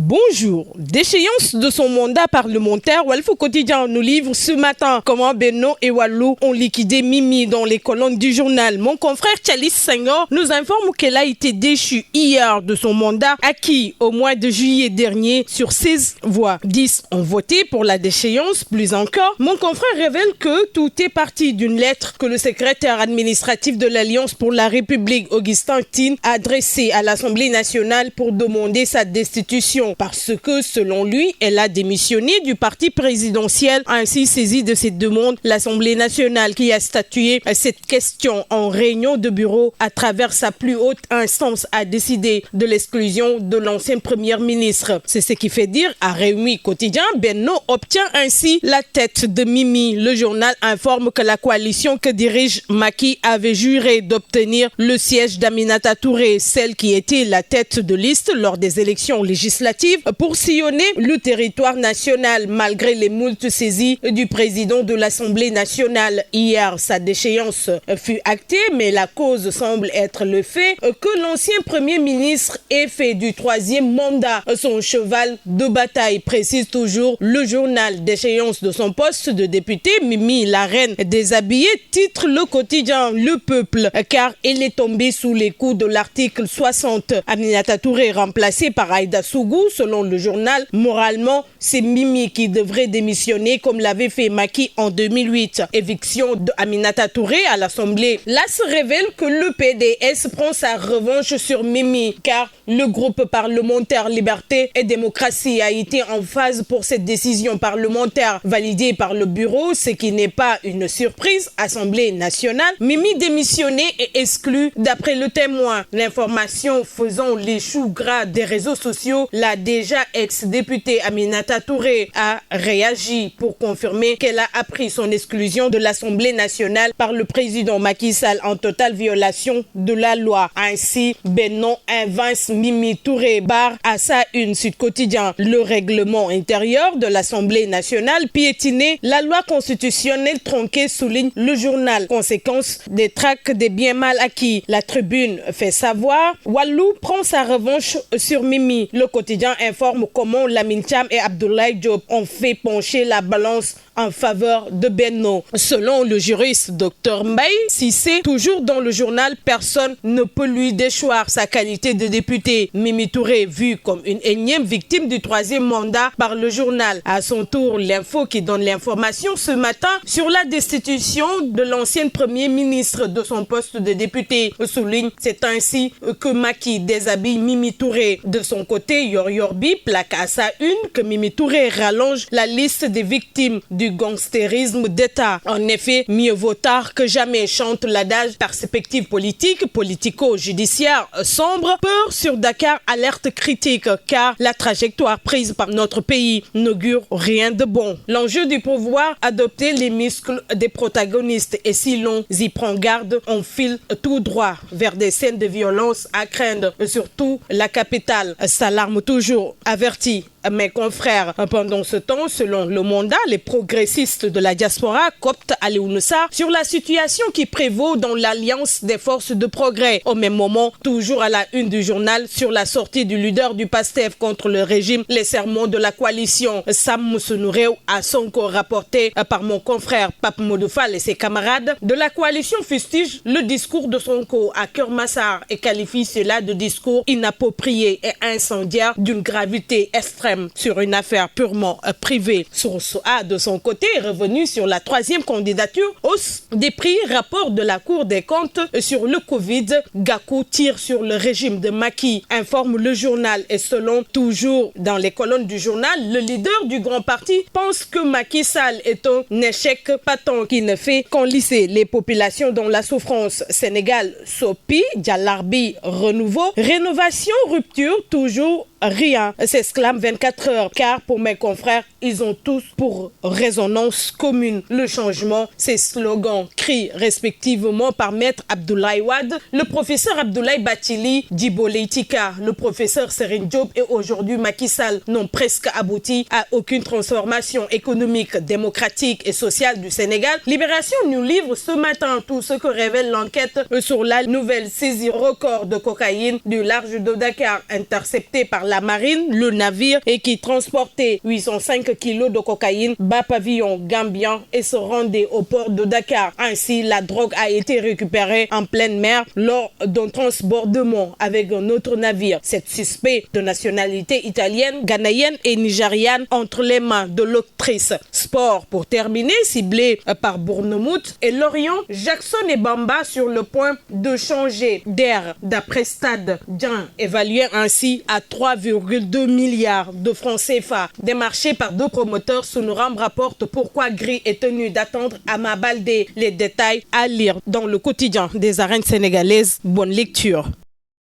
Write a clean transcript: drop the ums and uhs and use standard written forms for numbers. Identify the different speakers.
Speaker 1: Bonjour. Déchéance de son mandat parlementaire, Walf Quotidien nous livre ce matin comment Benno et Wallou ont liquidé Mimi dans les colonnes du journal. Mon confrère Tchalis Senghor nous informe qu'elle a été déchue hier de son mandat acquis au mois de juillet dernier sur 16 voix. 10 ont voté pour la déchéance. Plus encore, mon confrère révèle que tout est parti d'une lettre que le secrétaire administratif de l'Alliance pour la République, Augustin Tine, a adressée à l'Assemblée nationale pour demander sa destitution. Parce que, selon lui, elle a démissionné du parti présidentiel. Ainsi saisi de cette demande, l'Assemblée nationale qui a statué cette question en réunion de bureau à travers sa plus haute instance a décidé de l'exclusion de l'ancienne première ministre. C'est ce qui fait dire à Réumi Quotidien, Benno obtient ainsi la tête de Mimi. Le journal informe que la coalition que dirige Macky avait juré d'obtenir le siège d'Aminata Touré, celle qui était la tête de liste lors des élections législatives, pour sillonner le territoire national malgré les moultes saisies du président de l'Assemblée nationale. Hier, sa déchéance fut actée, mais la cause semble être le fait que l'ancien Premier ministre ait fait du troisième mandat son cheval de bataille, précise toujours le journal. Déchéance de son poste de député, Mimi, la reine déshabillée, titre le quotidien Le Peuple, car elle est tombée sous les coups de l'article 60. Aminata Touré remplacée par Aïda Sougou. Selon le journal, moralement, c'est Mimi qui devrait démissionner comme l'avait fait Macky en 2008. Éviction d'Aminata Touré à l'Assemblée. Là se révèle que le PDS prend sa revanche sur Mimi, car le groupe parlementaire Liberté et Démocratie a été en phase pour cette décision parlementaire validée par le bureau, ce qui n'est pas une surprise. Assemblée nationale, Mimi démissionné et exclu d'après le Témoin. L'information faisant les choux gras des réseaux sociaux, la déjà ex-députée Aminata Touré a réagi pour confirmer qu'elle a appris son exclusion de l'Assemblée nationale par le président Macky Sall en totale violation de la loi. Ainsi, Benno invince Mimi Touré, barre à sa une Sud Quotidien. Le règlement intérieur de l'Assemblée nationale piétinait la loi constitutionnelle tronquée, souligne le journal. Conséquence des traques des biens mal acquis. La Tribune fait savoir, Wallou prend sa revanche sur Mimi. Le quotidien informe comment Lamine Thiam et Abdoulaye Diop ont fait pencher la balance en faveur de Benno. Selon le juriste Dr Mbaye Cissé, toujours dans le journal, personne ne peut lui déchoir sa qualité de député. Mimi Touré, vue comme une énième victime du troisième mandat par le journal. À son tour, l'info qui donne l'information ce matin sur la destitution de l'ancienne premier ministre de son poste de député souligne, c'est ainsi que Macky déshabille Mimi Touré. De son côté, Yorbi plaque à sa une que Mimi Touré rallonge la liste des victimes du gangstérisme d'État. En effet, mieux vaut tard que jamais, chante l'adage. Perspective politique, politico-judiciaire sombre. Peur sur Dakar, alerte critique, car la trajectoire prise par notre pays n'augure rien de bon. L'enjeu du pouvoir, adopter les muscles des protagonistes, et si l'on y prend garde, on file tout droit vers des scènes de violence à craindre, surtout la capitale. S'alarme toujours, averti mes confrères. Pendant ce temps, selon le mandat, les progressistes de la diaspora coptent Aliou Sarr sur la situation qui prévaut dans l'Alliance des forces de progrès. Au même moment, toujours à la une du journal, sur la sortie du leader du PASTEF contre le régime, les sermons de la coalition. Sam Moussounoureu à Sonko, rapporté par mon confrère Pape Modoufal et ses camarades de la coalition, fustige le discours de Sonko à Keur Massar et qualifie cela de discours inapproprié et incendiaire d'une gravité extrême sur une affaire purement privée. Source A, de son côté, est revenu sur la troisième candidature. Hausse des prix, rapport de la Cour des comptes sur le Covid. Gakou tire sur le régime de Macky, informe le journal. Et selon, toujours dans les colonnes du journal, le leader du grand parti pense que Macky Sall est un échec patent qui ne fait qu'enlisser les populations dans la souffrance. Sénégal, Sopi, Djalarbi, renouveau, rénovation, rupture, toujours rien, s'exclame 24 heures, car pour mes confrères, ils ont tous pour résonance commune le changement. Ces slogans crient respectivement par Maître Abdoulaye Wade, le professeur Abdoulaye Bathily, Djibo Leïtika, le professeur Serigne Diop et aujourd'hui Macky Sall n'ont presque abouti à aucune transformation économique, démocratique et sociale du Sénégal. Libération nous livre ce matin tout ce que révèle l'enquête sur la nouvelle saisie record de cocaïne du large de Dakar interceptée par la marine, le navire et qui transportait 805 kilos de cocaïne bas pavillon gambien et se rendait au port de Dakar. Ainsi, la drogue a été récupérée en pleine mer lors d'un transbordement avec un autre navire. Cette suspect de nationalité italienne, ghanéenne et nigériane entre les mains de l'autrice. Sport pour terminer, ciblé par Bournemouth et Lorient, Jackson et Bamba sur le point de changer d'air. D'après Stade, Dien évalué ainsi à 3,2 milliards de francs CFA. Démarché par deux promoteurs, Sonoram rapporte pourquoi Gris est tenu d'attendre Ama Baldé. Les détails à lire dans le quotidien des arènes sénégalaises. Bonne lecture.